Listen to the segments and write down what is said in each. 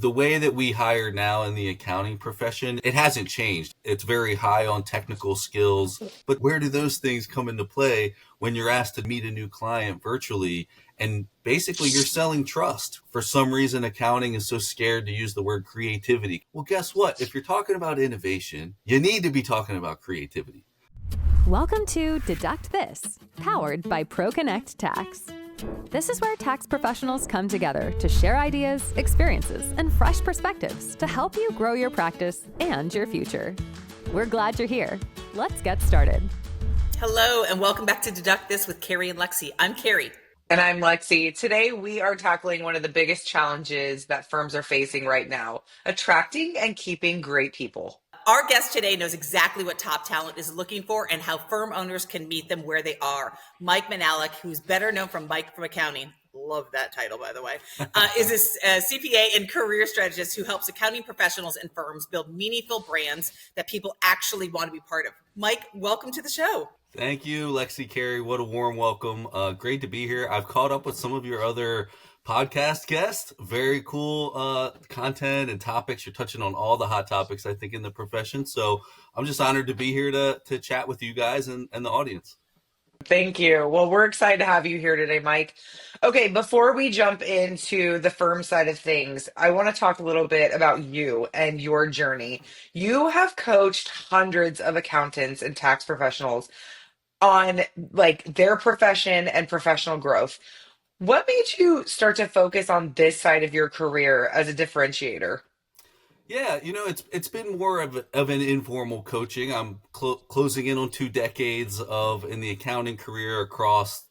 the way that we hire now in the accounting profession, it hasn't changed. It's very high on technical skills, but where do those things come into play when you're asked to meet a new client virtually? And basically you're selling trust. For some reason, accounting is so scared to use the word creativity. Well, guess what? If you're talking about innovation, you need to be talking about creativity. Welcome to Deduct This, powered by ProConnect Tax. This is where tax professionals come together to share ideas, experiences, and fresh perspectives to help you grow your practice and your future. We're glad you're here. Let's get started. Hello, and welcome back to Deduct This with Carrie and Lexi. I'm Carrie. And I'm Lexi. Today, we are tackling one of the biggest challenges that firms are facing right now, attracting and keeping great people. Our guest today knows exactly what top talent is looking for and how firm owners can meet them where they are. Mike Manalac, who's better known from Mike from Accounting, love that title, by the way, is a CPA and career strategist who helps accounting professionals and firms build meaningful brands that people actually want to be part of. Mike, welcome to the show. Thank you, Lexi, Carrie. What a warm welcome. Great to be here. I've caught up with some of your other podcast guests. Very cool content and topics. You're touching on all the hot topics, I think, in the profession. So I'm just honored to be here to chat with you guys and the audience. Thank you. Well, we're excited to have you here today, Mike. Okay, before we jump into the firm side of things, I want to talk a little bit about you and your journey. You have coached hundreds of accountants and tax professionals on their profession and professional growth. What made you start to focus on this side of your career as a differentiator? Yeah, it's been more of an informal coaching. I'm closing in on 2 decades in the accounting career across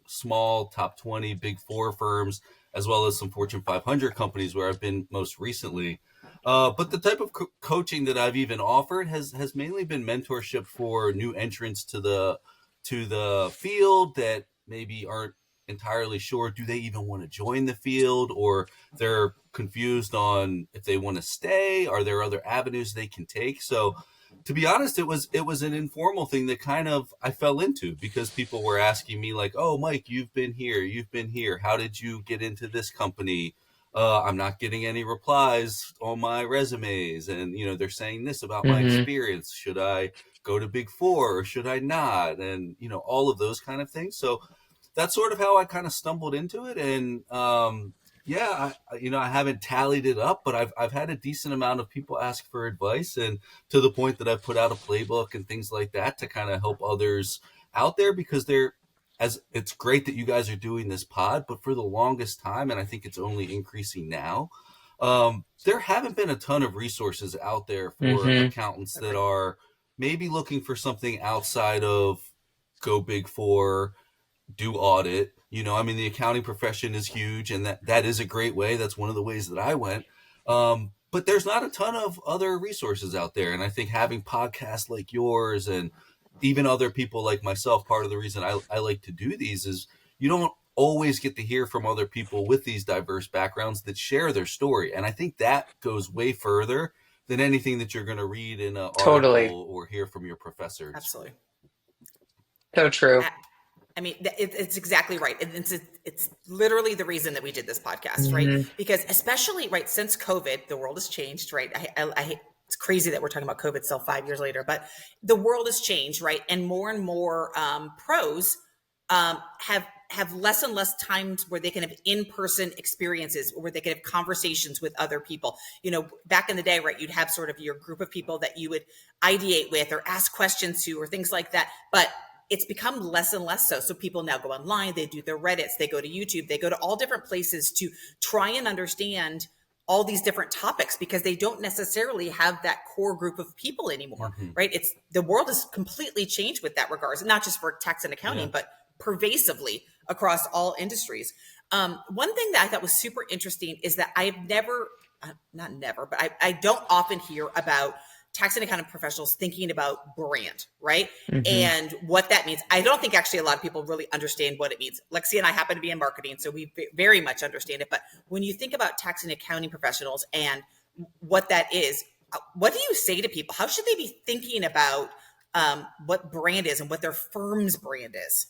small top 20 big 4 firms, as well as some Fortune 500 companies where I've been most recently. But the type of coaching that I've even offered has mainly been mentorship for new entrants to the field that maybe aren't entirely sure, do they even want to join the field, or they're confused on if they want to stay. Are there other avenues they can take? So to be honest, it was an informal thing that kind of I fell into because people were asking me like, oh, Mike, you've been here. How did you get into this company? I'm not getting any replies on my resumes. And, they're saying this about my experience. Should I go to Big 4 or should I not? And, all of those kind of things. So that's sort of how I kind of stumbled into it. And, I haven't tallied it up, but I've had a decent amount of people ask for advice, and to the point that I've put out a playbook and things like that to kind of help others out there, because it's great that you guys are doing this pod, but for the longest time, and I think it's only increasing now, there haven't been a ton of resources out there for accountants that are maybe looking for something outside of go Big 4, do audit. The accounting profession is huge, and that is a great way. That's one of the ways that I went. But there's not a ton of other resources out there. And I think having podcasts like yours and even other people like myself, part of the reason I like to do these is you don't always get to hear from other people with these diverse backgrounds that share their story. And I think that goes way further than anything that you're going to read in an article or hear from your professors. Absolutely. So true. It's exactly right. It's literally the reason that we did this podcast, right? Because especially, right, since COVID, the world has changed, right? It's crazy that we're talking about COVID still 5 years later, but the world has changed, right? And more pros have less and less times where they can have in-person experiences, where they can have conversations with other people. Back in the day, right, you'd have sort of your group of people that you would ideate with or ask questions to or things like that. But it's become less and less so. So people now go online, they do their Reddits, they go to YouTube, they go to all different places to try and understand all these different topics because they don't necessarily have that core group of people anymore, right? The world has completely changed with that regards, not just for tax and accounting, but pervasively across all industries. One thing that I thought was super interesting is that I've I don't often hear about tax and accounting professionals thinking about brand, right? And what that means. I don't think actually a lot of people really understand what it means. Lexi and I happen to be in marketing, so we very much understand it. But when you think about tax and accounting professionals and what that is, what do you say to people? How should they be thinking about what brand is and what their firm's brand is?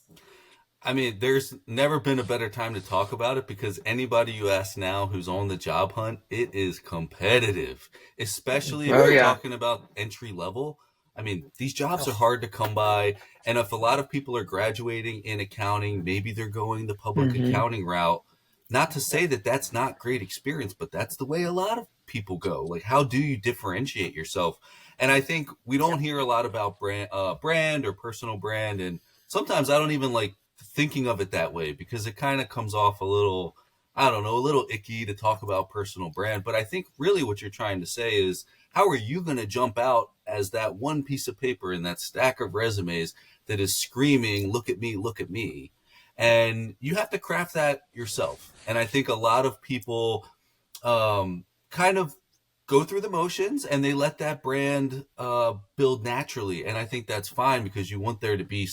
I mean, there's never been a better time to talk about it because anybody you ask now who's on the job hunt, it is competitive, especially if Oh you're yeah. talking about entry level. I mean, these jobs are Oh, hard to come by. And if a lot of people are graduating in accounting, maybe they're going the public Hmm. accounting route. Not to say yep. that that's not great experience, but that's the way a lot of people go. Like, how do you differentiate yourself? And I think we don't Yep. hear a lot about brand or personal brand. And sometimes I don't even like thinking of it that way because it kind of comes off a little, I don't know, a little icky to talk about personal brand. But I think really what you're trying to say is, how are you going to jump out as that one piece of paper in that stack of resumes that is screaming, look at me, look at me? And you have to craft that yourself. And I think a lot of people kind of go through the motions and they let that brand build naturally. And I think that's fine because you want there to be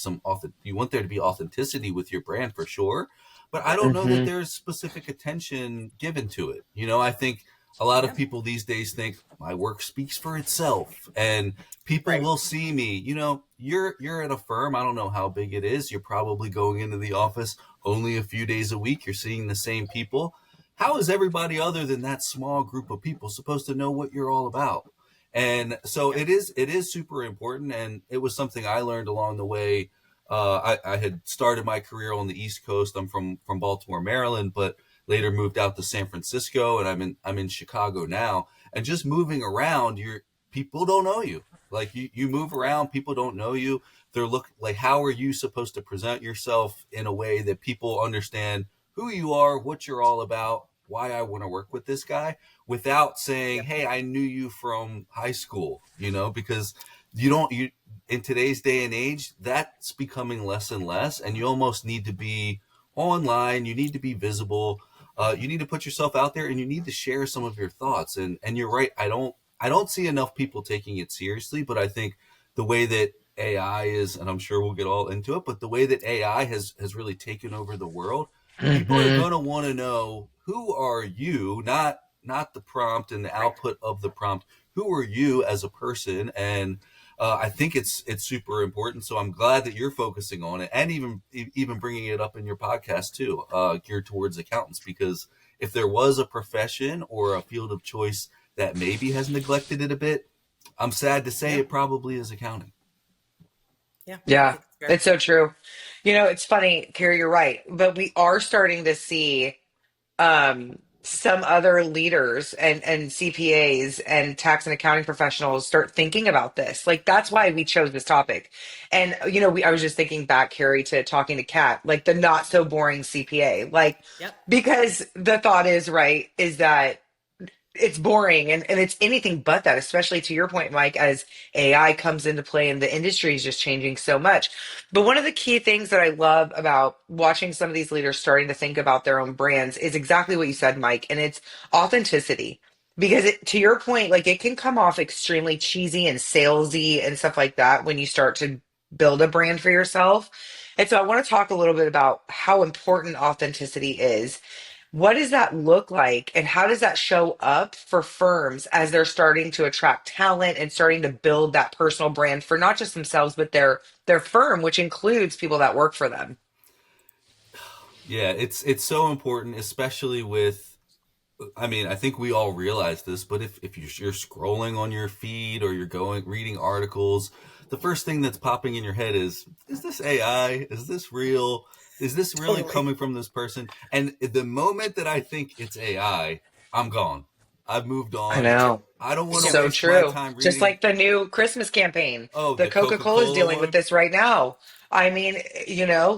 you want there to be authenticity with your brand for sure. But I Yep. don't know that Hmm. there's specific attention given to it. You know, I think a lot of Yep. people these days think my work speaks for itself and people Right. will see me. You know, you're at a firm, I don't know how big it is. You're probably going into the office only a few days a week. You're seeing the same people. How is everybody other than that small group of people supposed to know what you're all about? And so Yep. it is super important, and it was something I learned along the way. I had started my career on the East Coast. I'm from Baltimore, Maryland, but later moved out to San Francisco, and I'm in Chicago now. And just moving around, your people don't know you. Like you move Right. around, people don't know you. They're look like, how are you supposed to present yourself in a way that people understand who you are, what you're all about, why I want to work with this guy, without saying, Yep. "Hey, I knew you from high school," because you don't you in today's day and age, that's becoming less and less, and you almost need to be online. You need to be visible. You need to put yourself out there, and you need to share some of your thoughts. And you're right. I don't see enough people taking it seriously, but I think the way that AI is, and I'm sure we'll get all into it, but the way that AI has really taken over the world, people are Hmm. going to want to know, who are you, not the prompt and the Right. output of the prompt. Who are you as a person? And I think it's super important. So I'm glad that you're focusing on it, and even bringing it up in your podcast too, geared towards accountants. Because if there was a profession or a field of choice that maybe has neglected it a bit, I'm sad to say Yep. it probably is accounting. Yeah. I Yeah, think it's good. it's so true. It's funny, Carrie, you're right, but we are starting to see some other leaders and CPAs and tax and accounting professionals start thinking about this. Like that's why we chose this topic. And I was just thinking back, Carrie, to talking to Kat, like the not so boring CPA. Like Yep. because the thought is right, is that it's boring and it's anything but that, especially to your point, Mike, as AI comes into play and the industry is just changing so much. But one of the key things that I love about watching some of these leaders starting to think about their own brands is exactly what you said, Mike, and it's authenticity. Because to your point, like it can come off extremely cheesy and salesy and stuff like that when you start to build a brand for yourself. And so I want to talk a little bit about how important authenticity is. What does that look like, and how does that show up for firms as they're starting to attract talent and starting to build that personal brand for not just themselves but their firm, which includes people that work for them? Yeah, it's so important, especially with. I mean, I think we all realize this, but if you're scrolling on your feed or you're going reading articles, the first thing that's popping in your head is this AI? Is this real? Is this really Totally. coming from this person? And the moment that I think it's AI, I'm gone. I've moved I on. Me too. know. I don't Me want to too. So waste my true. time Just reading. like the new Christmas campaign. Oh, The the Coca-Cola is Coca-Cola dealing with one. this right now. I mean,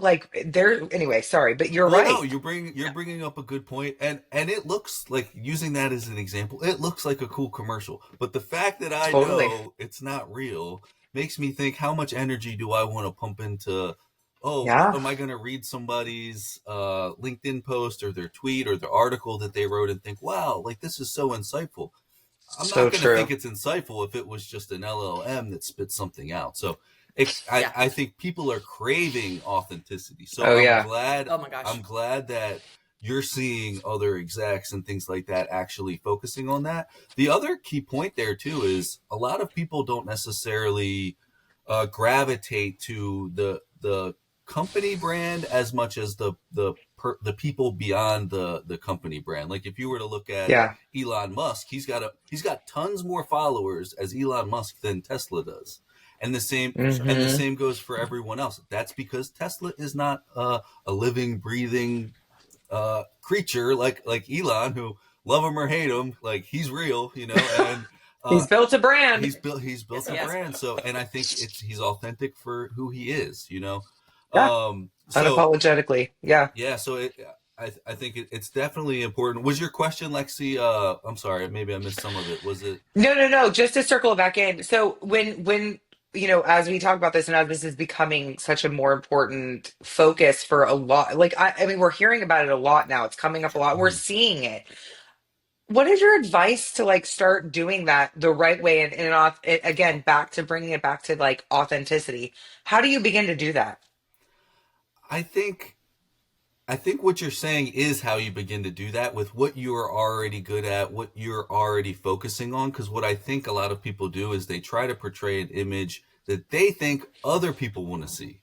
like they're anyway, sorry, but you're Well, no, right. you're Yeah. bringing up a good point, and it looks like, using that as an example, it looks like a cool commercial. But the fact that I Totally. know it's not real makes me think, how much energy do I want to pump into? Oh, Yeah. am I going to read somebody's LinkedIn post or their tweet or their article that they wrote and think, wow, like this is so insightful? I'm So not going to think true. it's insightful if it was just an LLM that spit something out. So Yeah. I think people are craving authenticity. So Oh yeah. Oh my gosh. I'm glad that you're seeing other execs and things like that actually focusing on that. The other key point there too is a lot of people don't necessarily gravitate to the company brand as much as the people beyond the company brand. Like if you were to look at Yeah. Elon Musk, he's got tons more followers as Elon Musk than Tesla does. And the same goes for everyone else. That's because Tesla is not a living, breathing creature like Elon, who love him or hate him, like he's real, and He's built a brand. he's built a brand. So, and I think he's authentic for who he is, Yeah. So Unapologetically. Yeah. yeah, so I think it's definitely important. Was your question, Lexi? I'm sorry, maybe I missed some of it. Was it? No. Just to circle back in. So when as we talk about this and as this is becoming such a more important focus for a lot, like I mean, we're hearing about it a lot now. It's coming up a lot. We're Mhm. seeing it. What is your advice to like start doing that the right way again, back to bringing it back to like authenticity? How do you begin to do that? I think what you're saying is how you begin to do that with what you are already good at, what you're already focusing on. Because what I think a lot of people do is they try to portray an image that they think other people want to see.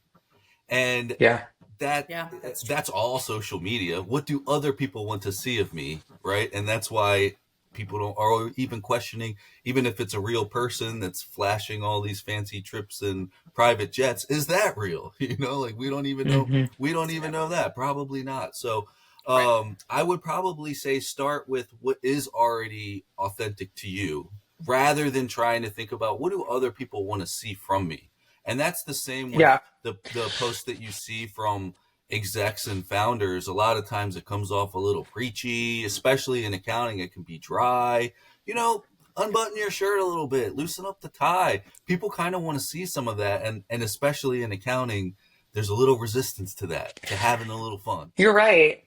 And Yeah. that's all social media. What do other people want to see of me, right? And that's why people are even questioning, even if it's a real person that's flashing all these fancy trips and private jets, is that real? Like we don't even know. Hmm. We don't even know that. Probably not. So I would probably say start with what is already authentic to you, rather than trying to think about what do other people want to see from me. And that's the same with Yeah. the posts that you see from execs and founders. A lot of times it comes off a little preachy, especially in accounting. It can be dry. Unbutton your shirt a little bit, loosen up the tie. People kind of want to see some of that, and especially in accounting, there's a little resistance to that, to having a little fun. You're right.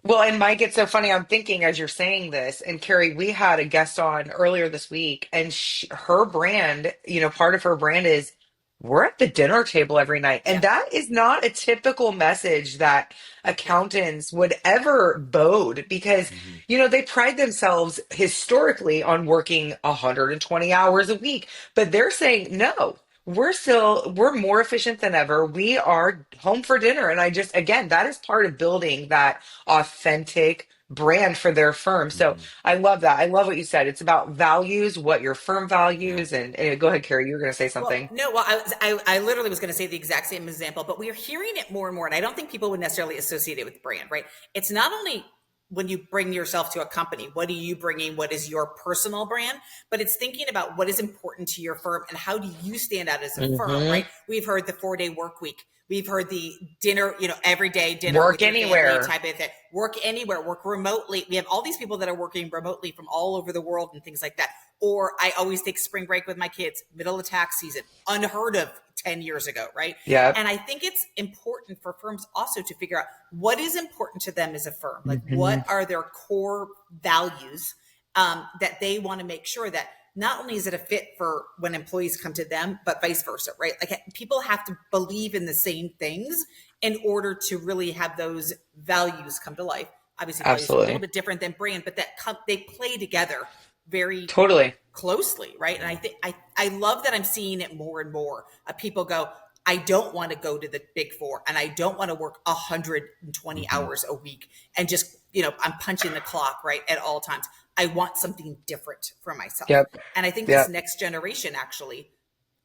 Well, and Mike, it's so funny. I'm thinking as you're saying this, and Carrie, we had a guest on earlier this week, and her brand, part of her brand is we're at the dinner table every night. And that is not a typical message that accountants would ever bode because, they pride themselves historically on working 120 hours a week. But they're saying, no, we're more efficient than ever. We are home for dinner. And again, that is part of building that authentic brand for their firm. So I love that. I love what you said. It's about values, what your firm values. And go ahead, Carrie, you were going to say something. I literally was going to say the exact same example, but we are hearing it more and more. And I don't think people would necessarily associate it with brand, right? It's not only when you bring yourself to a company, what are you bringing? What is your personal brand? But it's thinking about what is important to your firm and how do you stand out as a firm, right? We've heard the 4-day work week. We've heard the dinner, every day dinner. Work anywhere. Type of thing. Work anywhere, work remotely. We have all these people that are working remotely from all over the world and things like that. Or I always take spring break with my kids, middle of tax season, unheard of 10 years ago, right? Yeah. And I think it's important for firms also to figure out what is important to them as a firm. Like what are their core values that they want to make sure that not only is it a fit for when employees come to them, but vice versa, right? Like people have to believe in the same things in order to really have those values come to life. Obviously, values are a little bit different than brand, but they play together very totally closely, right? And I think I love that I'm seeing it more and more. People go, I don't want to go to the big four and I don't want to work 120 hours a week and just, I'm punching the clock, right, at all times. I want something different for myself. Yep. And I think this next generation, actually,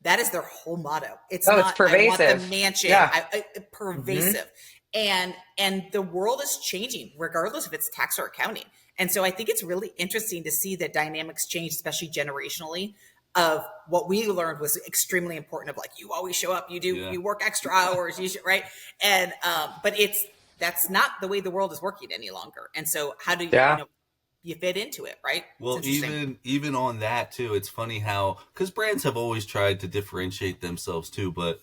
that is their whole motto. It's pervasive. I want the mansion. Pervasive. And the world is changing, regardless if it's tax or accounting. And so I think it's really interesting to see the dynamics change, especially generationally, of what we learned was extremely important of like, you always show up, you work extra hours, you should, right? And, but that's not the way the world is working any longer. And so how do you, you fit into it, right? Well, even on that too, it's funny how, because brands have always tried to differentiate themselves too, but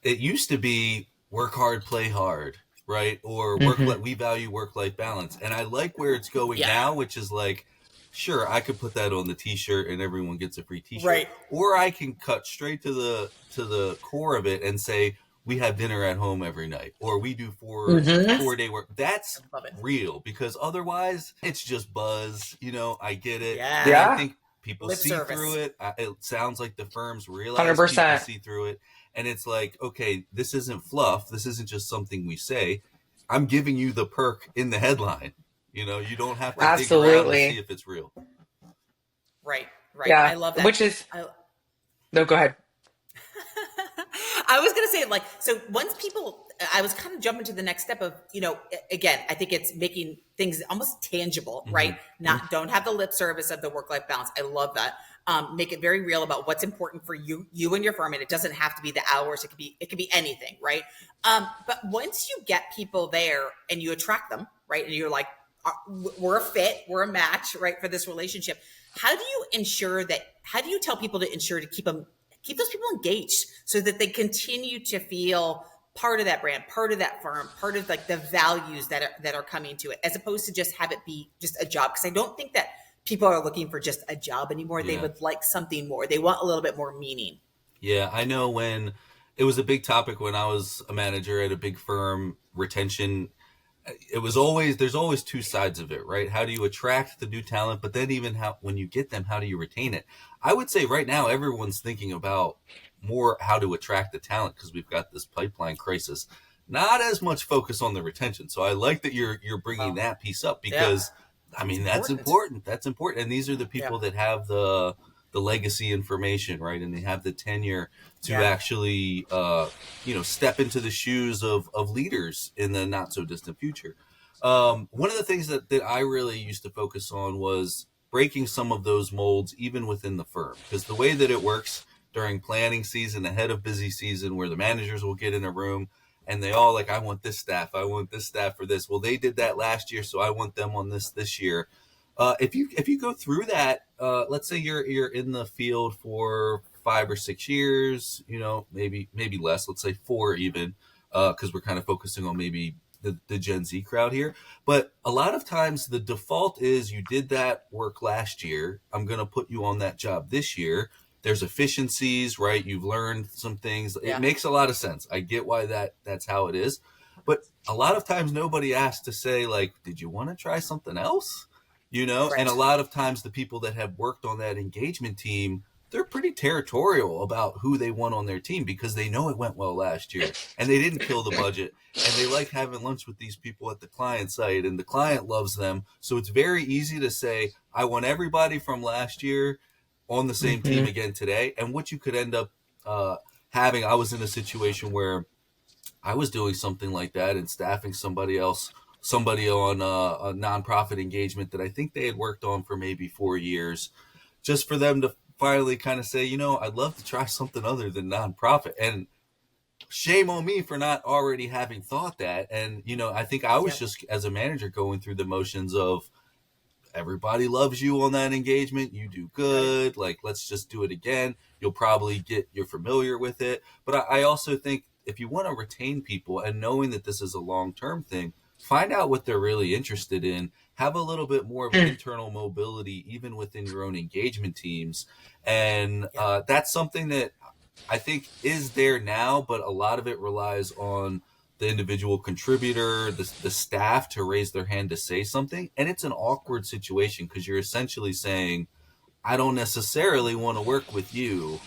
it used to be work hard, play hard, right? Or we value work-life balance. And I like where it's going now, which is like, sure, I could put that on the t-shirt and everyone gets a free t-shirt. Right. Or I can cut straight to the core of it and say, we have dinner at home every night, or we do 4-day work. That's real, because otherwise it's just buzz. I get it. Yeah. I think people see through it. It sounds like the firms realize 100%. people see through it. And it's like, okay, this isn't fluff. This isn't just something we say. I'm giving you the perk in the headline. You don't have to dig around to see Absolutely. if it's real. Right. Right. Yeah. I love that. Which is, no, go ahead. I was going to say, like, so once people, I was kind of jumping to the next step of, again, I think it's making things almost tangible, right? Don't have the lip service of the work-life balance. I love that. Make it very real about what's important for you and your firm. And it doesn't have to be the hours. It could be anything, right? But once you get people there and you attract them, right? And you're like, we're a fit, we're a match, right? For this relationship. How do you tell people to ensure to keep those people engaged so that they continue to feel part of that brand, part of that firm, part of like the values that are coming to it, as opposed to just have it be just a job? Because I don't think that people are looking for just a job anymore. Yeah. They would like something more. They want a little bit more meaning. Yeah, I know when it was a big topic when I was a manager at a big firm, retention. There's always two sides of it, right? How do you attract the new talent? But then even when you get them, how do you retain it? I would say right now, everyone's thinking about more how to attract the talent because we've got this pipeline crisis. Not as much focus on the retention. So I like that you're bringing that piece up because, I mean, that's important. That's important. And these are the people that have the legacy information, right? And they have the tenure to actually, step into the shoes of leaders in the not so distant future. One of the things that I really used to focus on was breaking some of those molds, even within the firm, because the way that it works during planning season, ahead of busy season, where the managers will get in a room and they all like, I want this staff for this. Well, they did that last year, so I want them on this year. If you go through that, let's say you're in the field for 5 or 6 years, maybe less, let's say 4 even, because we're kind of focusing on maybe the Gen Z crowd here. But a lot of times the default is you did that work last year. I'm going to put you on that job this year. There's efficiencies, right? You've learned some things. It makes a lot of sense. I get why that's how it is. But a lot of times nobody asks to say, like, did you want to try something else? Right. And a lot of times the people that have worked on that engagement team, they're pretty territorial about who they want on their team because they know it went well last year and they didn't kill the budget and they like having lunch with these people at the client site and the client loves them. So it's very easy to say, I want everybody from last year on the same team again today. And what you could end up having, I was in a situation where I was doing something like that and staffing somebody on a nonprofit engagement that I think they had worked on for maybe 4 years, just for them to finally kind of say, I'd love to try something other than nonprofit. And shame on me for not already having thought that. And, I think I was just, as a manager, going through the motions of everybody loves you on that engagement. You do good. Like, let's just do it again. You're familiar with it. But I also think if you want to retain people and knowing that this is a long-term thing, find out what they're really interested in. Have a little bit more of internal mobility, even within your own engagement teams. And that's something that I think is there now, but a lot of it relies on the individual contributor, the staff to raise their hand to say something. And it's an awkward situation because you're essentially saying, I don't necessarily want to work with you,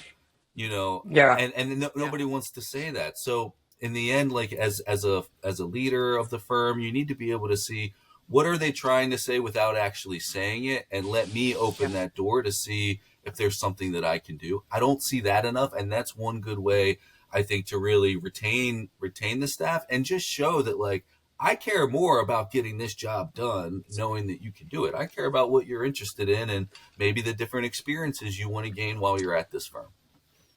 and nobody wants to say that. So in the end, like as a leader of the firm, you need to be able to see what are they trying to say without actually saying it, and let me open that door to see if there's something that I can do. I don't see that enough, and that's one good way I think to really retain the staff and just show that, like, I care more about getting this job done, knowing that you can do it. I care about what you're interested in and maybe the different experiences you want to gain while you're at this firm.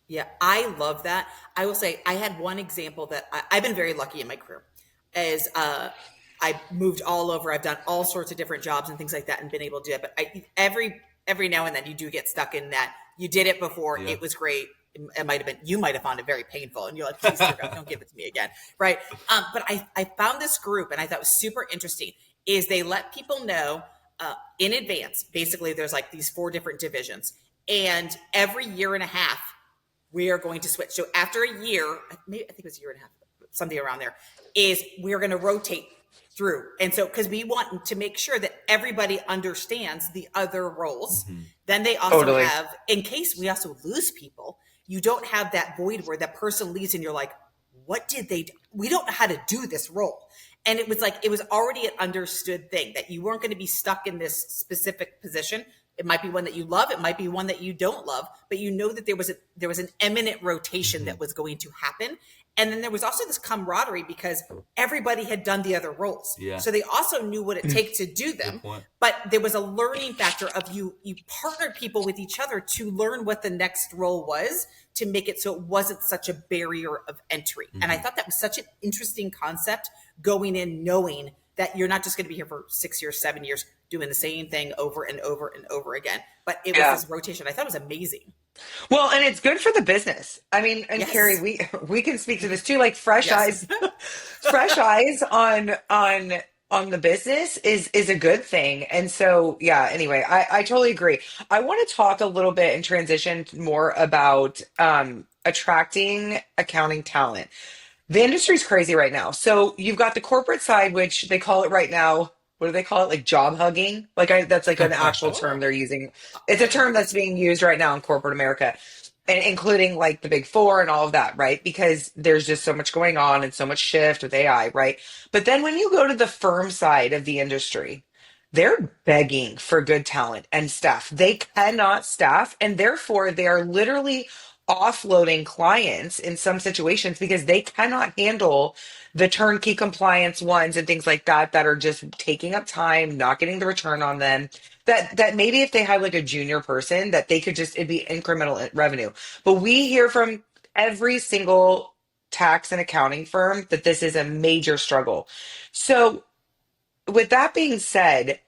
Yeah, I love that. I will say I had one example that I've been very lucky in my career as I moved all over. I've done all sorts of different jobs and things like that and been able to do it. But every now and then you do get stuck in that. You did it before. Yeah. It was great. You might have found it very painful and you're like, please don't give it to me again. Right. But I found this group and I thought it was super interesting is they let people know in advance. Basically, there's like these 4 different divisions and every year and a half, we are going to switch. So after a year, I think it was a year and a half, something around there, is we're going to rotate through. And so, because we want to make sure that everybody understands the other roles. Mm-hmm. Then they also have, in case we also lose people, you don't have that void where that person leaves and you're like, what did they do? We don't know how to do this role. And it was like, it was already an understood thing that you weren't going to be stuck in this specific position. It might be one that you love. It might be one that you don't love, but you know that there was an imminent rotation that was going to happen. And then there was also this camaraderie because everybody had done the other roles. Yeah. So they also knew what it takes to do them. But there was a learning factor of you partnered people with each other to learn what the next role was, to make it so it wasn't such a barrier of entry. And I thought that was such an interesting concept, going in knowing that you're not just going to be here for 6 years, 7 years, doing the same thing over and over and over again. But it was this rotation. I thought it was amazing. Well, and it's good for the business. I mean, and Carrie, we can speak to this too. Like fresh eyes, fresh eyes on the business is a good thing. And so, yeah. Anyway, I totally agree. I want to talk a little bit and transition more about attracting accounting talent. The industry's crazy right now. So you've got the corporate side, which they call it right now. What do they call it? Like job hugging? That's like an actual term they're using. It's a term that's being used right now in corporate America, and including like the big four and all of that, right? Because there's just so much going on and so much shift with AI, right? But then when you go to the firm side of the industry, they're begging for good talent and staff. They cannot staff, and therefore they are literally offloading clients in some situations because they cannot handle the turnkey compliance ones and things like that are just taking up time, not getting the return on them. That maybe if they had like a junior person, that they could just, it'd be incremental revenue. But we hear from every single tax and accounting firm that this is a major struggle. So with that being said,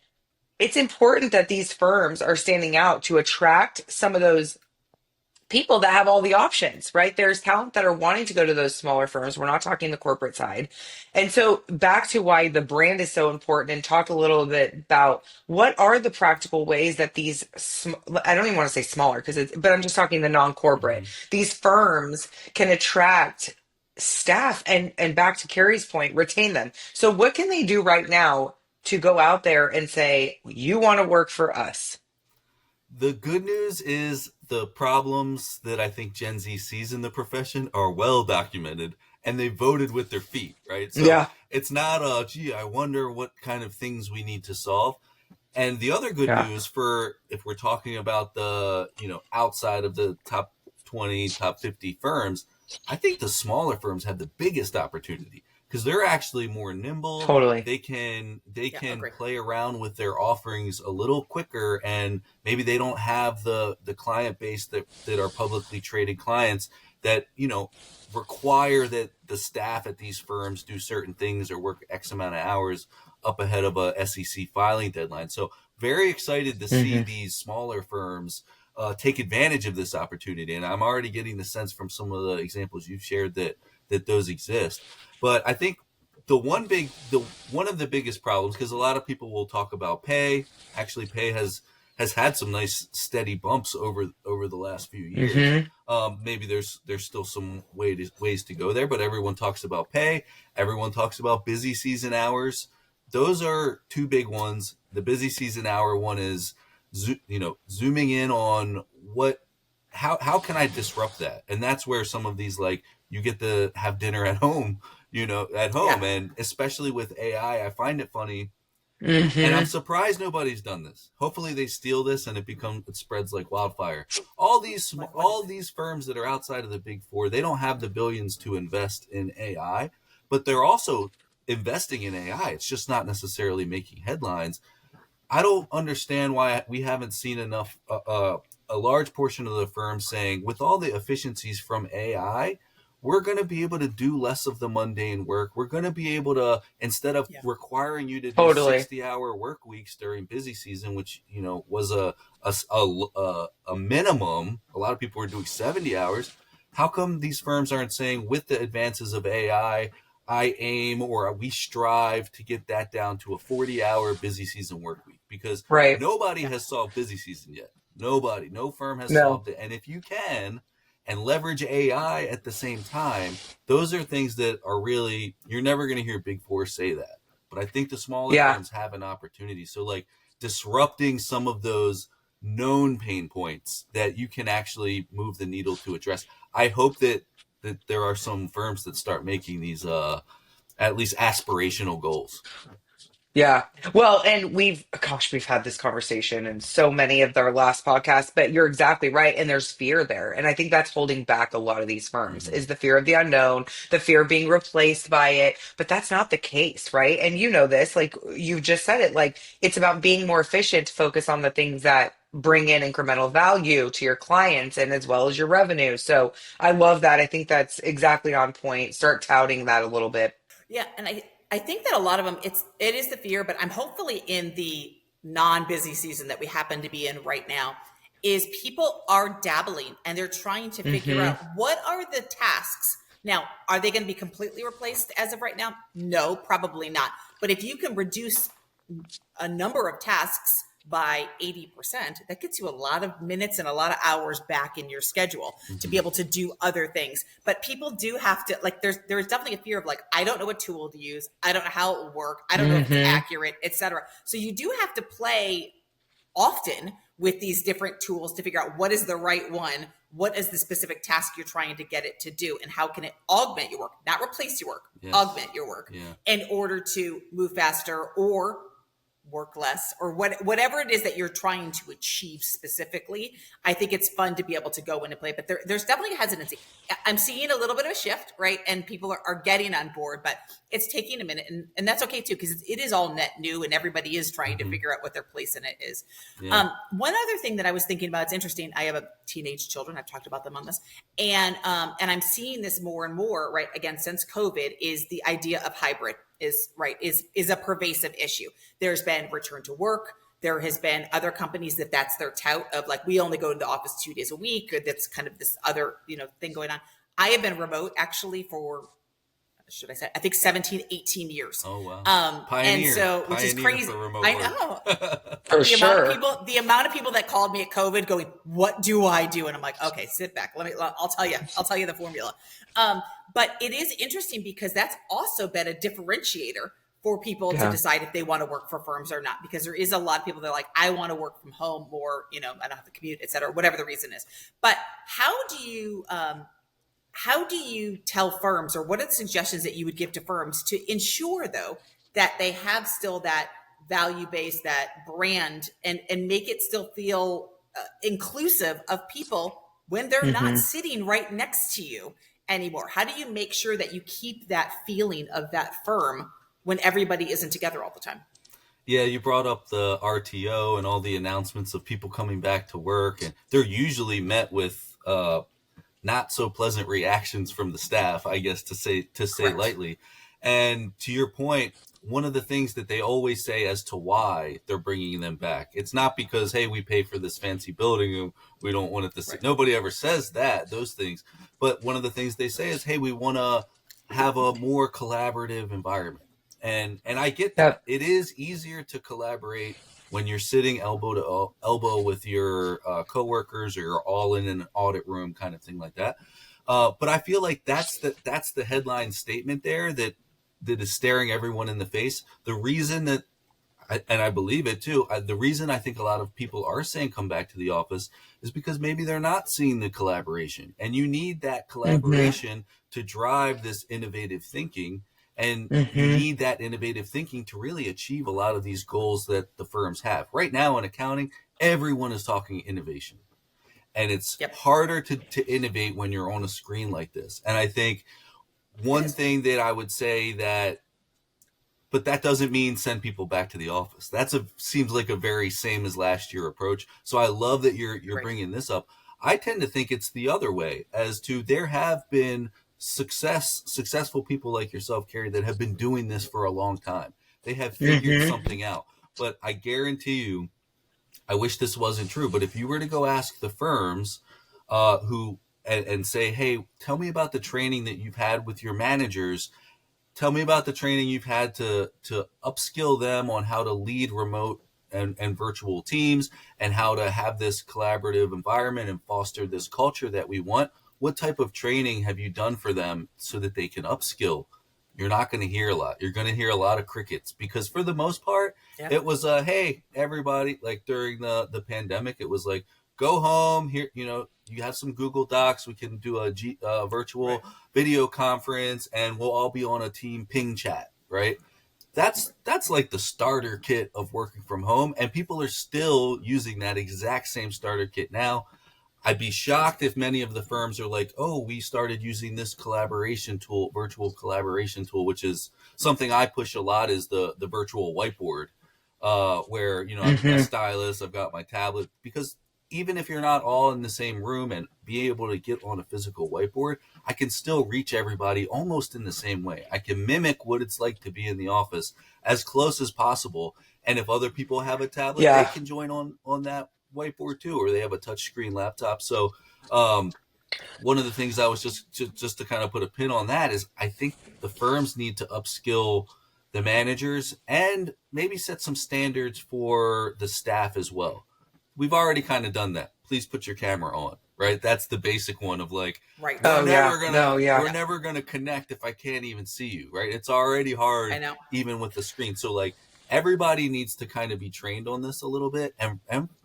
it's important that these firms are standing out to attract some of those people that have all the options, right? There's talent that are wanting to go to those smaller firms. We're not talking the corporate side. And so back to why the brand is so important, and talk a little bit about what are the practical ways that these, I don't even want to say smaller but I'm just talking the non-corporate, these firms can attract staff and back to Carrie's point, retain them. So what can they do right now to go out there and say, you want to work for us? The good news is the problems that I think Gen Z sees in the profession are well documented, and they voted with their feet, right? So it's not, gee, I wonder what kind of things we need to solve. And the other good news if we're talking about the, outside of the top 20, top 50 firms, I think the smaller firms have the biggest opportunity, because they're actually more nimble. Totally. They can play around with their offerings a little quicker, and maybe they don't have the client base that are publicly traded clients that, require that the staff at these firms do certain things or work X amount of hours up ahead of a SEC filing deadline. So very excited to see these smaller firms take advantage of this opportunity. And I'm already getting the sense from some of the examples you've shared that those exist. But I think one of the biggest problems, because a lot of people will talk about pay. Actually, pay has had some nice steady bumps over the last few years. Maybe there's still some ways to go there, but everyone talks about pay. Everyone talks about busy season hours. Those are two big ones. The busy season hour one is, zooming in on how can I disrupt that? And that's where some of these, like, you get to have dinner at home, and especially with AI, I find it funny. And I'm surprised nobody's done this. Hopefully they steal this and it spreads like wildfire. All these firms that are outside of the big four, they don't have the billions to invest in AI, but they're also investing in AI. It's just not necessarily making headlines. I don't understand why we haven't seen enough, a large portion of the firms saying, with all the efficiencies from AI, we're going to be able to do less of the mundane work. We're going to be able to, instead of requiring you to do 60-hour work weeks during busy season, which, was a minimum. A lot of people were doing 70 hours. How come these firms aren't saying, with the advances of AI, I aim or we strive to get that down to a 40-hour busy season work week? Because nobody has solved busy season yet. No firm has solved it. And if you can, and leverage AI at the same time, those are things that are really, you're never going to hear Big Four say that. But I think the smaller firms have an opportunity. So, like, disrupting some of those known pain points that you can actually move the needle to address. I hope that there are some firms that start making these at least aspirational goals. Yeah. Well, and we've had this conversation in so many of our last podcasts, but you're exactly right. And there's fear there. And I think that's holding back a lot of these firms Mm-hmm. is the fear of the unknown, the fear of being replaced by it. But that's not the case, right? And you know this, like you just said it, like it's about being more efficient, to focus on the things that bring in incremental value to your clients and as well as your revenue. So I love that. I think that's exactly on point. Start touting that a little bit. Yeah, and I think that a lot of them it is the fear, but I'm hopefully in the non-busy season that we happen to be in right now is people are dabbling and they're trying to figure Hmm. out what are the tasks. Now, are they going to be completely replaced as of right now? No, probably not. But if you can reduce a number of tasks by 80%, that gets you a lot of minutes and a lot of hours back in your schedule to be able to do other things. But people do have to, like, there's definitely a fear of like, I don't know what tool to use. I don't know how it will work. I don't know if it's Hmm. accurate, etc. So you do have to play often with these different tools to figure out what is the right one, what is the specific task you're trying to get it to do, and how can it augment your work, not replace your work, Yes. augment your work Yeah. in order to move faster or work less or whatever it is that you're trying to achieve specifically. I think it's fun to be able to go in and play, but there's definitely a hesitancy. I'm seeing a little bit of a shift, right? And people are getting on board, but it's taking a minute, and that's okay too, because it is all net new and everybody is trying to figure out what their place in it is. Yeah. One other thing that I was thinking about, it's interesting. I have a teenage children. I've talked about them on this, and I'm seeing this more and more, right? Again, since COVID, is the idea of hybrid is a pervasive issue. There's been return to work. There has been other companies that's their tout of like, we only go to the office 2 days a week, or that's kind of this other, thing going on. I have been remote actually for, should I say, I think 17, 18 years. Oh wow. And Pioneer. so, which is Pioneer crazy. for remote I work. know. For the sure. the amount of people that called me at COVID going, what do I do? And I'm like, okay, sit back. I'll tell you the formula. But it is interesting because that's also been a differentiator for people to Yeah. decide if they want to work for firms or not, because there is a lot of people that are like, I want to work from home more, I don't have to commute, et cetera, whatever the reason is. But how do you tell firms, or what are the suggestions that you would give to firms to ensure though that they have still that value base, that brand, and make it still feel inclusive of people when they're not sitting right next to you anymore? How do you make sure that you keep that feeling of that firm when everybody isn't together all the time? Yeah, you brought up the RTO and all the announcements of people coming back to work, and they're usually met with not so pleasant reactions from the staff, I guess, to say Correct. lightly. And to your point, one of the things that they always say as to why they're bringing them back, it's not because, hey, we pay for this fancy building and we don't want it to sit. Right. Nobody ever says those things. But one of the things they say is, hey, we want to have a more collaborative environment. And I get that. It is easier to collaborate when you're sitting elbow to elbow with your coworkers, or you're all in an audit room, kind of thing like that. But I feel like that's the headline statement there that is staring everyone in the face. The reason that, and I believe it too, the reason I think a lot of people are saying come back to the office is because maybe they're not seeing the collaboration, and you need that collaboration to drive this innovative thinking. And you need that innovative thinking to really achieve a lot of these goals that the firms have. Right now in accounting, everyone is talking innovation. And it's harder to innovate when you're on a screen like this. And I think one thing that I would say but that doesn't mean send people back to the office. Seems like a very same as last year approach. So I love that you're bringing this up. I tend to think it's the other way, as to there have been successful people like yourself, Carrie, that have been doing this for a long time. They have figured something out. But I guarantee you, I wish this wasn't true, but if you were to go ask the firms and say, hey, tell me about the training that you've had with your managers, tell me about the training you've had to upskill them on how to lead remote and virtual teams, and how to have this collaborative environment and foster this culture that we want. What type of training have you done for them so that they can upskill you're not going to hear a lot. You're going to hear a lot of crickets, because for the most part, it was hey, everybody, like during the pandemic, it was like, go home here, you have some Google Docs, we can do a virtual video conference, and we'll all be on a team ping chat, right? That's like the starter kit of working from home, and people are still using that exact same starter kit now. I'd be shocked if many of the firms are like, oh, we started using this collaboration tool, virtual collaboration tool, which is something I push a lot, is the virtual whiteboard, where, I've got my stylus, I've got my tablet, because even if you're not all in the same room and be able to get on a physical whiteboard, I can still reach everybody almost in the same way. I can mimic what it's like to be in the office as close as possible. And if other people have a tablet, they can join on that whiteboard too, or they have a touchscreen laptop. So one of the things I was just to kind of put a pin on that is, I think the firms need to upskill the managers and maybe set some standards for the staff as well. We've already kind of done that. Please put your camera on, right? That's the basic one of like, we're never gonna connect if I can't even see you, right? It's already hard, even with the screen. So like, everybody needs to kind of be trained on this a little bit, and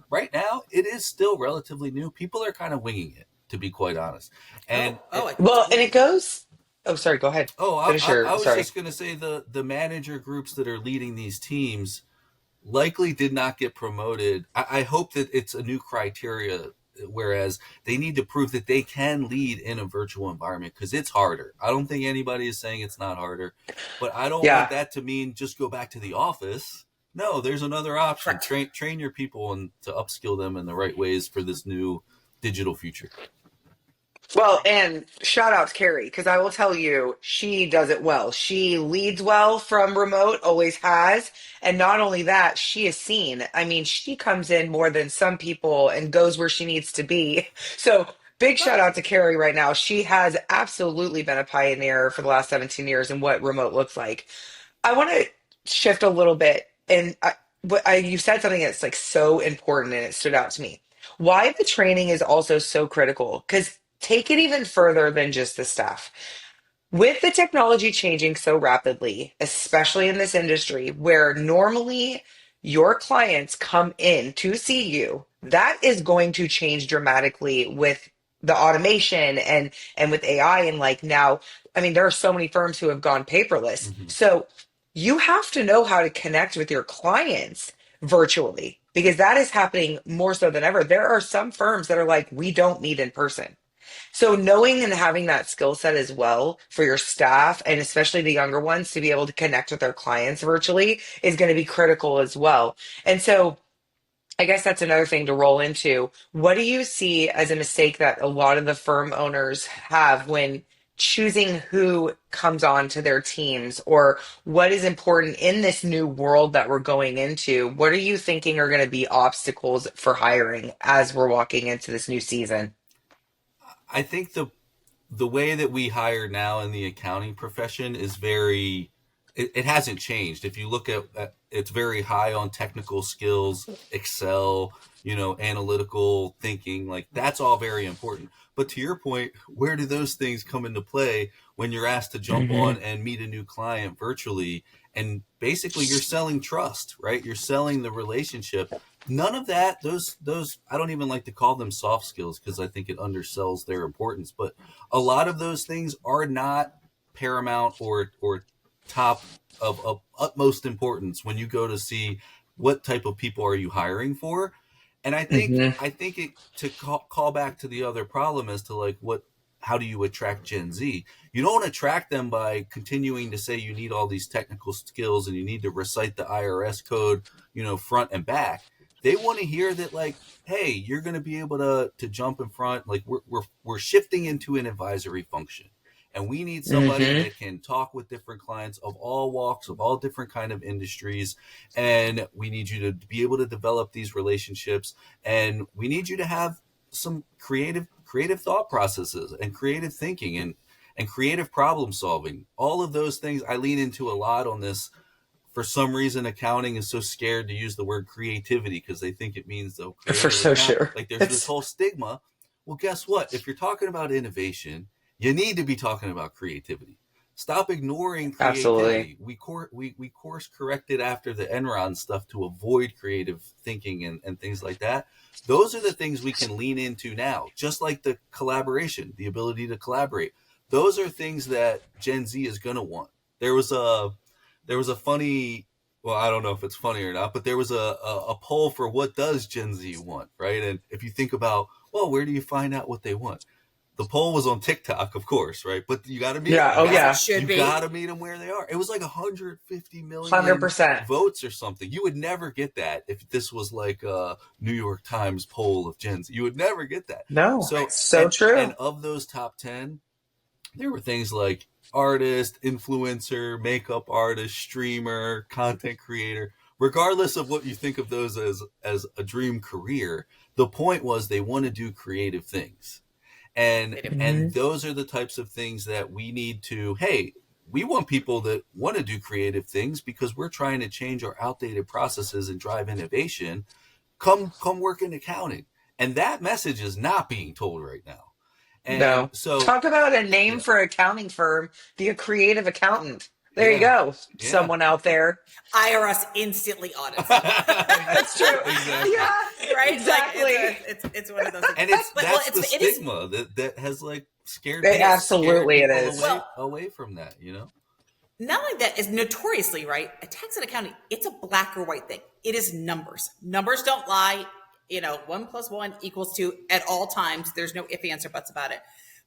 right now it is still relatively new. People are kind of winging it, to be quite honest. And and it goes. Oh, sorry. Go ahead. Oh, I was just going to say the manager groups that are leading these teams likely did not get promoted. I hope that it's a new criteria, whereas they need to prove that they can lead in a virtual environment, because it's harder. I don't think anybody is saying it's not harder, but I don't want that to mean just go back to the office. No, there's another option. Train your people and to upskill them in the right ways for this new digital future. Well, and shout out to Carrie, because I will tell you, she does it well. She leads well from remote, always has. And not only that, she is seen. I mean, she comes in more than some people and goes where she needs to be. So big shout out to Carrie right now. She has absolutely been a pioneer for the last 17 years in what remote looks like. I want to shift a little bit. And you said something that's like so important, and it stood out to me. Why the training is also so critical, because take it even further than just the stuff. With the technology changing so rapidly, especially in this industry where normally your clients come in to see you, that is going to change dramatically with the automation and with AI. And like now, I mean, there are so many firms who have gone paperless. Mm-hmm. So you have to know how to connect with your clients virtually, because that is happening more so than ever. There are some firms that are like, we don't meet in person. So knowing and having that skill set as well for your staff, and especially the younger ones, to be able to connect with their clients virtually is going to be critical as well. And so I guess that's another thing to roll into. What do you see as a mistake that a lot of the firm owners have when choosing who comes on to their teams, or what is important in this new world that we're going into? What are you thinking are going to be obstacles for hiring as we're walking into this new season? I think the way that we hire now in the accounting profession is it hasn't changed. If you look at it's very high on technical skills, Excel, analytical thinking, like that's all very important. But to your point, where do those things come into play when you're asked to jump on and meet a new client virtually? And basically you're selling trust, right? You're selling the relationship. None of that, those I don't even like to call them soft skills, because I think it undersells their importance. But a lot of those things are not paramount or top of utmost importance when you go to see what type of people are you hiring for. And I think it to call back to the other problem as to like how do you attract Gen Z? You don't attract them by continuing to say you need all these technical skills and you need to recite the IRS code, front and back. They want to hear that, like, hey, you're going to be able to jump in front. Like we're shifting into an advisory function, and we need somebody that can talk with different clients of all walks, of all different kind of industries. And we need you to be able to develop these relationships, and we need you to have some creative thought processes and creative thinking and creative problem solving. All of those things I lean into a lot on this. For some reason, accounting is so scared to use the word creativity because they think it means they'll create. For so sure. Like there's this whole stigma. Well, guess what? If you're talking about innovation, you need to be talking about creativity. Stop ignoring Absolutely. creativity. We course corrected after the Enron stuff to avoid creative thinking and things like that. Those are the things we can lean into now, just like the collaboration, the ability to collaborate. Those are things that Gen Z is going to want. There was a funny, well, I don't know if it's funny or not, but there was a poll for what does Gen Z want, right? And if you think about, well, where do you find out what they want? The poll was on TikTok, of course, right? But you got to meet Yeah. them. Oh, As yeah. it should You be. got to meet them where they are. It was like 150 million 100%. votes or something. You would never get that if this was like a New York Times poll of Gen Z. You would never get that. No. So true. And of those top 10, there were things like artist, influencer, makeup artist, streamer, content creator. Regardless of what you think of those as a dream career, the point was they want to do creative things. And those are the types of things that we need to, hey, we want people that want to do creative things because we're trying to change our outdated processes and drive innovation. Come work in accounting. And that message is not being told right now. And No. so Talk about a name yeah, for accounting firm. Be a creative accountant. There you yeah, go. yeah. Someone out there. IRS instantly audits. That's true. Exactly. Yeah. Right? Exactly. Like it's one of those things. And it's But, that's the it is stigma that has like scared It people, absolutely scared it people is. away, Well- away from that, you know? not only that, is notoriously, right, a tax and accounting, it's a black or white thing. It is numbers. Numbers don't lie. 1 + 1 = 2 at all times. There's no if, ands, or buts about it.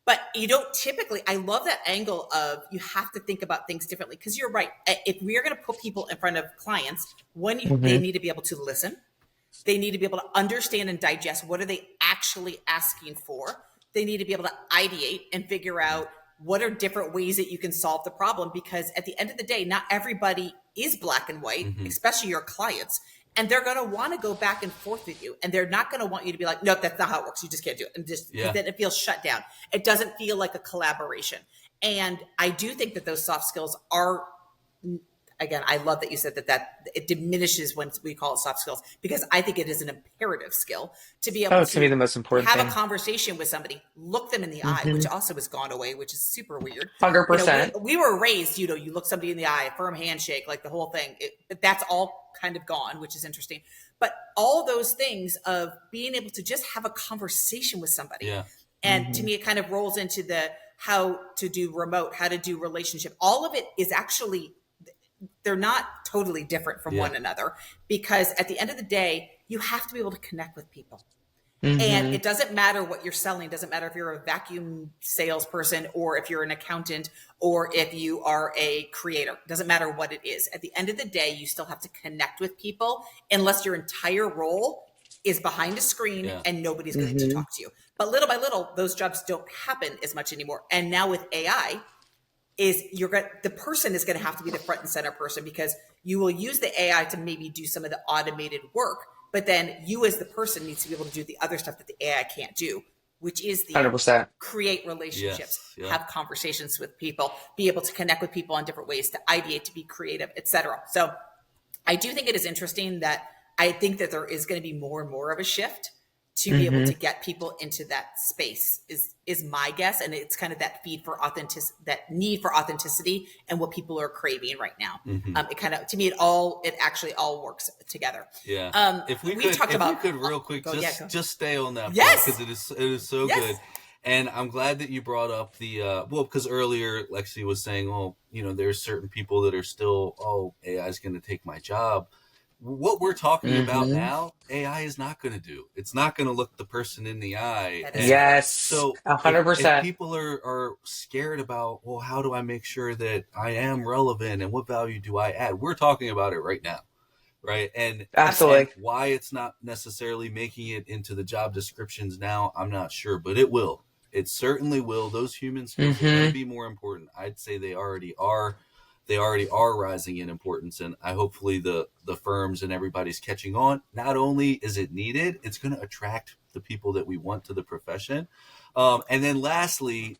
But you don't typically, I love that angle of you have to think about things differently, because you're right. If we are going to put people in front of clients, they need to be able to listen. They need to be able to understand and digest what are they actually asking for. They need to be able to ideate and figure out what are different ways that you can solve the problem, because at the end of the day, not everybody is black and white, especially your clients. And they're going to want to go back and forth with you. And they're not going to want you to be like, nope, that's not how it works. You just can't do it. And then it feels shut down. It doesn't feel like a collaboration. And I do think that those soft skills are, again, I love that you said that it diminishes when we call it soft skills, because I think it is an imperative skill to be able It's gonna be the most important have thing. a conversation with somebody, look them in the eye, which also has gone away, which is super weird. 100%. We were raised, you look somebody in the eye, a firm handshake, like the whole thing. That's all kind of gone, which is interesting. But all those things of being able to just have a conversation with somebody. Yeah. And to me, it kind of rolls into the how to do remote, how to do relationship. All of it is actually, they're not totally different from one another, because at the end of the day, you have to be able to connect with people. And it doesn't matter what you're selling. It doesn't matter if you're a vacuum salesperson or if you're an accountant or if you are a creator. It doesn't matter what it is. At the end of the day, you still have to connect with people, unless your entire role is behind a screen and nobody's going to talk to you. But little by little, those jobs don't happen as much anymore. And now with AI, the person is going to have to be the front and center person, because you will use the AI to maybe do some of the automated work. But then you as the person needs to be able to do the other stuff that the AI can't do, which is the 100%. create relationships, Yes, have conversations with people, be able to connect with people on different ways, to ideate, to be creative, etc. So I do think it is interesting that I think that there is going to be more and more of a shift to be able to get people into that space is my guess. And it's kind of that need for authenticity and what people are craving right now. It kind of, to me, it actually all works together. Yeah. If we could real quick, just stay on that Yes. point, because it is so good. And I'm glad that you brought up because earlier Lexi was saying, there's certain people that are still, AI is going to take my job. What we're talking about now, AI is not going to do. It's not going to look the person in the eye. Yes. So 100%. if people are scared about, well, how do I make sure that I am relevant and what value do I add? We're talking about it right now. Right. And absolutely, and why it's not necessarily making it into the job descriptions now, I'm not sure, but it will. It certainly will. Those human skills are going to be more important. I'd say they already are. They already are rising in importance, and hopefully the firms and everybody's catching on. Not only is it needed, it's going to attract the people that we want to the profession. And then lastly,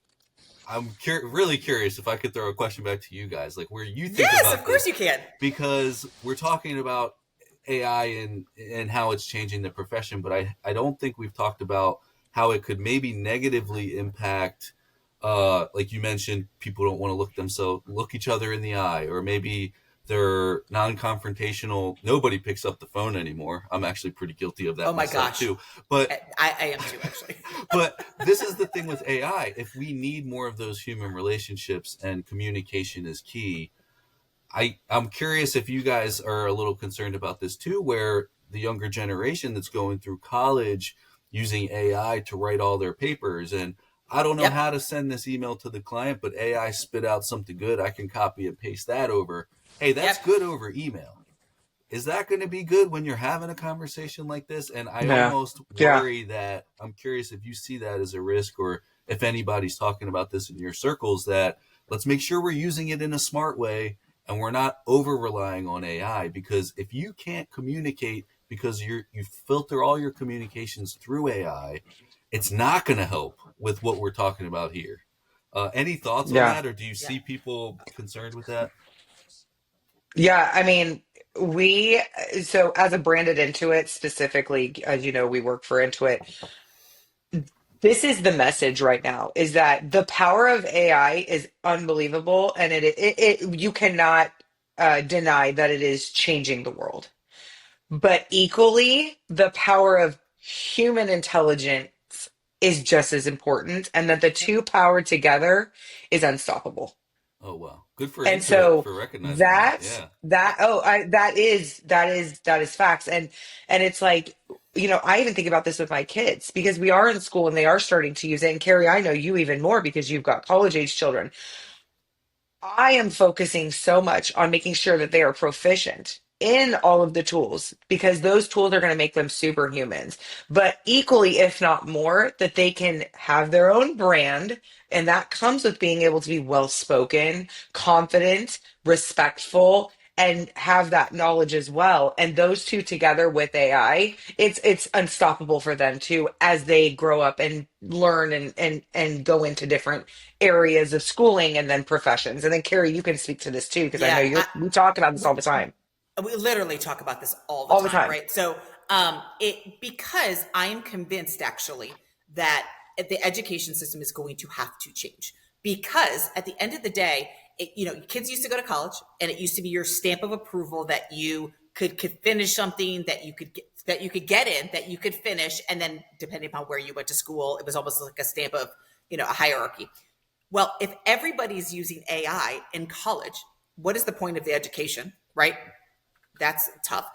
I'm really curious if I could throw a question back to you guys, like where you think about of course this, you can. because we're talking about AI and how it's changing the profession, but I don't think we've talked about how it could maybe negatively impact like you mentioned, people don't want to look each other in the eye, or maybe they're non-confrontational. Nobody picks up the phone anymore. I'm actually pretty guilty of that Oh my myself gosh. too. But I am too, actually. but this is the thing with AI. If we need more of those human relationships and communication is key, I'm curious if you guys are a little concerned about this too, where the younger generation that's going through college using AI to write all their papers, and I don't know Yep. how to send this email to the client, but AI spit out something good. I can copy and paste that over. Hey, that's Yep. good over email. Is that going to be good when you're having a conversation like this? And I Yeah. almost Yeah. worry that, I'm curious if you see that as a risk, or if anybody's talking about this in your circles, that let's make sure we're using it in a smart way and we're not over relying on AI. Because if you can't communicate because you filter all your communications through AI, it's not going to help with what we're talking about here. Any thoughts on Yeah. that, or do you Yeah. see people concerned with that? Yeah, I mean, so as a branded Intuit specifically, as you know, we work for Intuit. This is the message right now, is that the power of AI is unbelievable, and you cannot deny that it is changing the world. But equally, the power of human intelligence is just as important, and that the Yep. two powered together is unstoppable. Oh, wow. Good for And Intuit so for recognizing that. that's Yeah. that oh I that is facts. And it's like, I even think about this with my kids, because we are in school and they are starting to use it. And Carrie, I know you even more because you've got college age children. I am focusing so much on making sure that they are proficient in all of the tools, because those tools are going to make them superhumans. But equally, if not more, that they can have their own brand. And that comes with being able to be well spoken, confident, respectful, and have that knowledge as well. And those two together with AI, it's unstoppable for them too, as they grow up and learn and go into different areas of schooling and then professions. And then Carrie, you can speak to this too, because I know Yeah. we talk about this all the time. We literally talk about this all the All the time, time. right? So, because I am convinced actually that the education system is going to have to change, because at the end of the day, kids used to go to college and it used to be your stamp of approval that you could finish something, that you could get in, that you could finish. And then depending upon where you went to school, it was almost like a stamp of, a hierarchy. Well, if everybody's using AI in college, what is the point of the education, right? That's tough.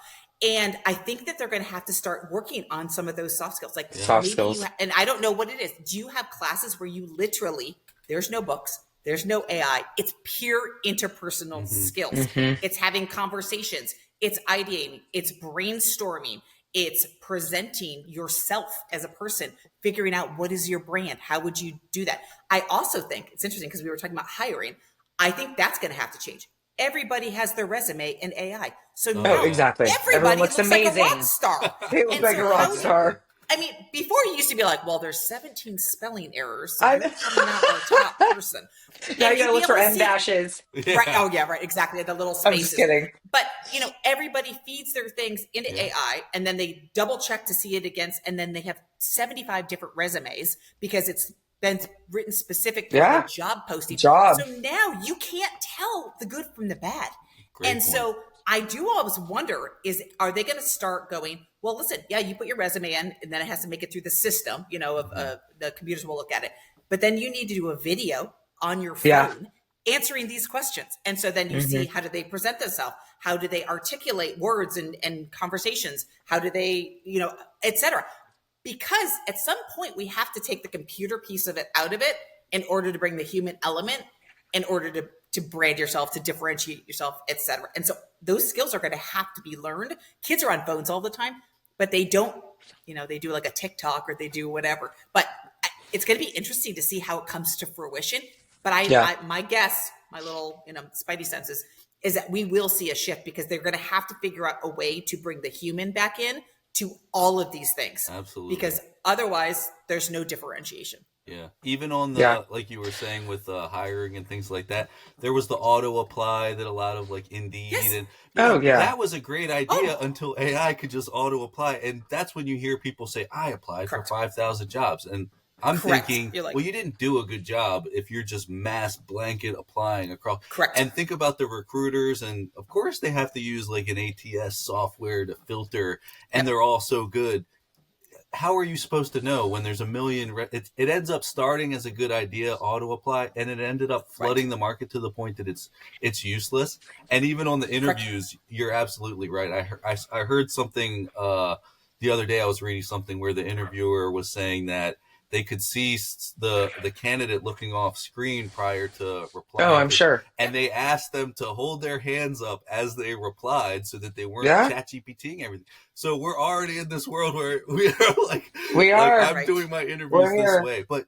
And I think that they're going to have to start working on some of those soft skills. Like Soft maybe skills. and I don't know what it is. Do you have classes where you literally, there's no books, there's no AI, it's pure interpersonal skills. Hmm. It's having conversations, it's ideating, it's brainstorming, it's presenting yourself as a person, figuring out what is your brand, how would you do that. I also think it's interesting because we were talking about hiring. I think that's going to have to change. Everybody has their resume in AI. So Oh, Oh, now yeah. exactly. Everyone everybody looks looks like a rock amazing. star. They look And like a so rock star. before you used to be like, well, there's 17 spelling errors, so I you're know. probably not our top person. Now And you you'd gotta be look for able to M see, dashes. Yeah. right? Oh yeah, right, exactly. The little I'm just spaces. kidding. But everybody feeds their things into Yeah. AI, and then they double check to see it against, and then they have 75 different resumes because it's been written specific for Yeah. the job posting. Job. So now you can't tell the good from the bad. Great And point. so I do always wonder, are they going to start going, well, listen, yeah, you put your resume in and then it has to make it through the system, of the computers will look at it. But then you need to do a video on your Yeah. phone answering these questions. And so then you Hmm. see, how do they present themselves? How do they articulate words and conversations? How do they, et cetera? Because at some point we have to take the computer piece of it out of it in order to bring the human element, in order to brand yourself, to differentiate yourself, et cetera. And so those skills are going to have to be learned. Kids are on phones all the time, but they don't, they do like a TikTok or they do whatever. But it's going to be interesting to see how it comes to fruition. But Yeah. my guess, my little, spidey senses, is that we will see a shift because they're going to have to figure out a way to bring the human back in to all of these things. Absolutely. Because otherwise there's no differentiation. Yeah. Even on Yeah. like you were saying with hiring and things like that, there was the auto apply that a lot of like Indeed Yes. and Oh, yeah. that was a great idea Oh. until AI could just auto apply. And that's when you hear people say, I applied Correct. for 5,000 jobs. And I'm Correct. thinking, You're like, well, you didn't do a good job if you're just mass blanket applying across. correct. And think about the recruiters, and of course they have to use like an ATS software to filter, and Yep. they're all so good. How are you supposed to know when there's a million? It ends up starting as a good idea, auto apply, and it ended up flooding the market to the point that it's useless. And even on the interviews, you're absolutely right. I heard something the other day. I was reading something where the interviewer was saying that they could see the candidate looking off screen prior to replying. Oh, I'm sure. And they asked them to hold their hands up as they replied so that they weren't Yeah. ChatGPTing everything. So we're already in this world where we are like, We are. I'm Right. doing my interviews We're this here. way. But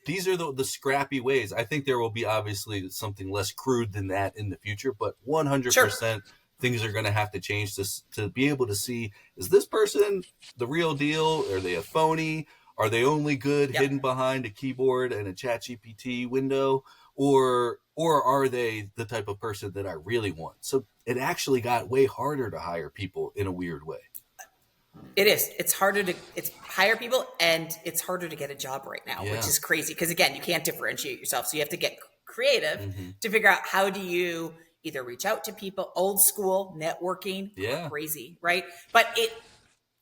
these are the scrappy ways. I think there will be obviously something less crude than that in the future, but 100% things are going to have to change to be able to see, is this person the real deal? Are they a phony? Are they only good hidden behind a keyboard and a ChatGPT window? Or are they the type of person that I really want? So it actually got way harder to hire people in a weird way. It is. It's harder to hire people, and it's harder to get a job right now, which is crazy. Because again, you can't differentiate yourself. So you have to get creative to figure out how do you either reach out to people, old school networking, crazy, right? But it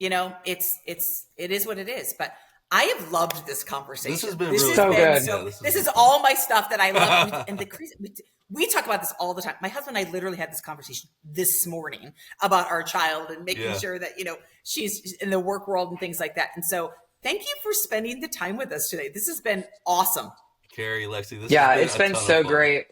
is what it is. But I have loved this conversation. This has been this really so good. This is all my stuff that I love. And the crazy, we talk about this all the time. My husband and I literally had this conversation this morning about our child and making sure that, she's in the work world and things like that. And so thank you for spending the time with us today. This has been awesome. Carrie, Lexi, It's been so great.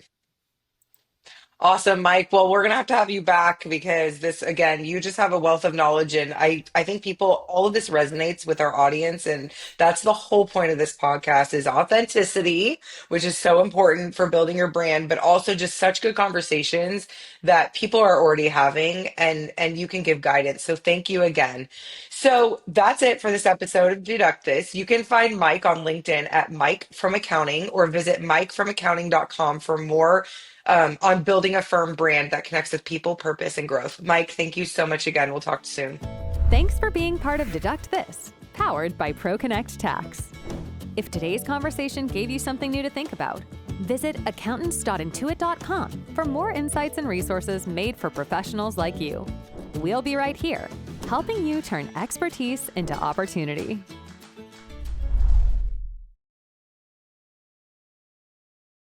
Awesome, Mike. Well, we're going to have you back because this, again, you just have a wealth of knowledge. And I think all of this resonates with our audience. And that's the whole point of this podcast is authenticity, which is so important for building your brand, but also just such good conversations that people are already having and you can give guidance. So thank you again. So that's it for this episode of Deduct This. You can find Mike on LinkedIn at Mike from Accounting or visit mikefromaccounting.com for more on building a firm brand that connects with people, purpose, and growth. Mike, thank you so much again. We'll talk soon. Thanks for being part of Deduct This, powered by ProConnect Tax. If today's conversation gave you something new to think about, visit accountants.intuit.com for more insights and resources made for professionals like you. We'll be right here, helping you turn expertise into opportunity.